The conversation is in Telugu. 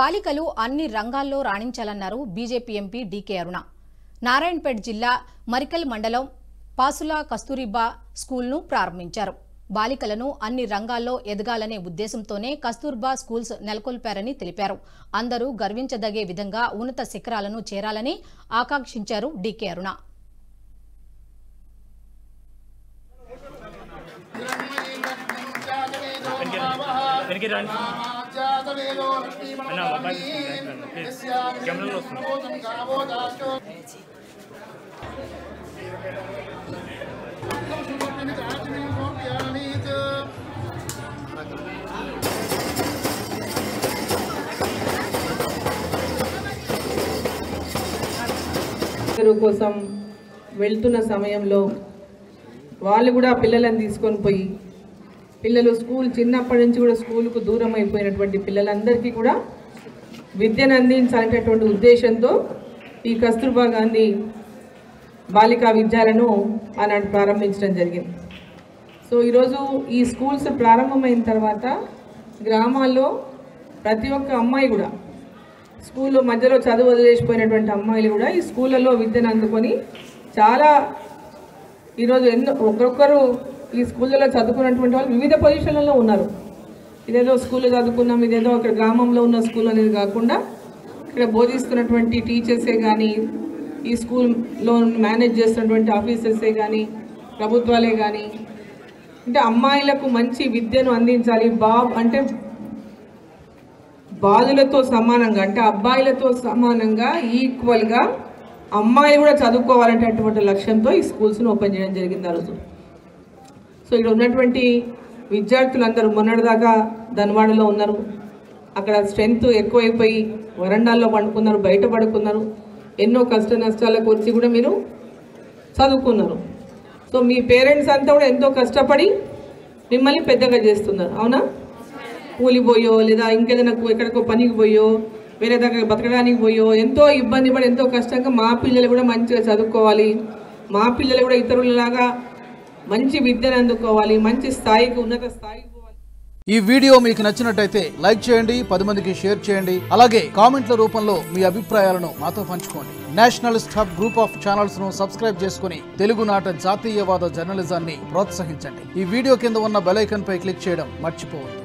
బాలికలు అన్ని రంగాల్లో రాణించాలన్నారు బీజేపీ ఎంపీ డీకే అరుణ. నారాయణపేట జిల్లా మరికల్ మండలం పాసుల కస్తూరిబా స్కూల్ను ప్రారంభించారు. బాలికలను అన్ని రంగాల్లో ఎదగాలనే ఉద్దేశంతోనే కస్తూర్బా స్కూల్స్ నెలకొల్పారని తెలిపారు. అందరూ గర్వించదగే విధంగా ఉన్నత శిఖరాలను చేరాలని ఆకాంక్షించారు డీకే అరుణ. కోసం వెళ్తున్న సమయంలో వాళ్ళు కూడా పిల్లలను తీసుకొని పోయి పిల్లలు స్కూల్ చిన్నప్పటి నుంచి కూడా స్కూల్కు దూరం అయిపోయినటువంటి పిల్లలందరికీ కూడా విద్యను అందించాలనేటటువంటి ఉద్దేశంతో ఈ కస్తూర్బా గాంధీ బాలికా విద్యాలను ఆనాడు ప్రారంభించడం జరిగింది. సో ఈరోజు ఈ స్కూల్స్ ప్రారంభమైన తర్వాత గ్రామాల్లో ప్రతి ఒక్క అమ్మాయి కూడా స్కూల్లో మధ్యలో చదువు వదిలేసిపోయినటువంటి అమ్మాయిలు కూడా ఈ స్కూళ్ళలో విద్యను అందుకొని చాలా ఈరోజు ఒక్కొక్కరు ఈ స్కూళ్ళలో చదువుకున్నటువంటి వాళ్ళు వివిధ పొజిషన్లలో ఉన్నారు. ఇదేదో స్కూల్లో చదువుకున్నాం, ఇదేదో అక్కడ గ్రామంలో ఉన్న స్కూల్ అనేది కాకుండా ఇక్కడ బోధిస్తున్నటువంటి టీచర్సే కానీ, ఈ స్కూల్లో మేనేజ్ చేస్తున్నటువంటి ఆఫీసర్సే కానీ, ప్రభుత్వాలే కానీ, అంటే అమ్మాయిలకు మంచి విద్యను అందించాలి. అంటే బాలులతో సమానంగా, అంటే అబ్బాయిలతో సమానంగా ఈక్వల్గా అమ్మాయిలు కూడా చదువుకోవాలనేటటువంటి లక్ష్యంతో ఈ స్కూల్స్ను ఓపెన్ చేయడం జరిగింది ఆ రోజు. సో ఇక్కడ ఉన్నటువంటి విద్యార్థులందరూ మొన్నటిదాకా ధన్వాడలో ఉన్నారు. అక్కడ స్ట్రెంత్ ఎక్కువైపోయి వరండాల్లో పండుకున్నారు, బయట పడుకున్నారు. ఎన్నో కష్ట నష్టాలకు వచ్చి కూడా మీరు చదువుకున్నారు. సో మీ పేరెంట్స్ అంతా కూడా ఎంతో కష్టపడి మిమ్మల్ని పెద్దగా చేస్తున్నారు, అవునా? కూలిపోయో లేదా ఇంకేదైనా ఎక్కడికో పనికి పోయో వేరే దగ్గర బతకడానికి పోయో ఎంతో ఇబ్బంది పడి ఎంతో కష్టంగా మా పిల్లలు కూడా మంచిగా చదువుకోవాలి, మా పిల్లలు కూడా ఇతరులలాగా మంచి విద్యను అందుకోవాలి, మంచి స్థాయికి ఉన్నత స్థాయికి పోవాలి. ఈ వీడియో మీకు నచ్చినట్టయితే లైక్ చేయండి, 10 మందికి షేర్ చేయండి. అలాగే కామెంట్ల రూపంలో మీ అభిప్రాయాలను మాతో పంచుకోండి. Nationalist hub group of channels ను సబ్స్క్రైబ్ చేసుకుని తెలుగునాట జాతీయవాద జర్నలిజాన్ని ప్రోత్సహించండి. ఈ వీడియో కింద ఉన్న బెల్ ఐకాన్ పై క్లిక్ చేయడం మర్చిపోవద్దు.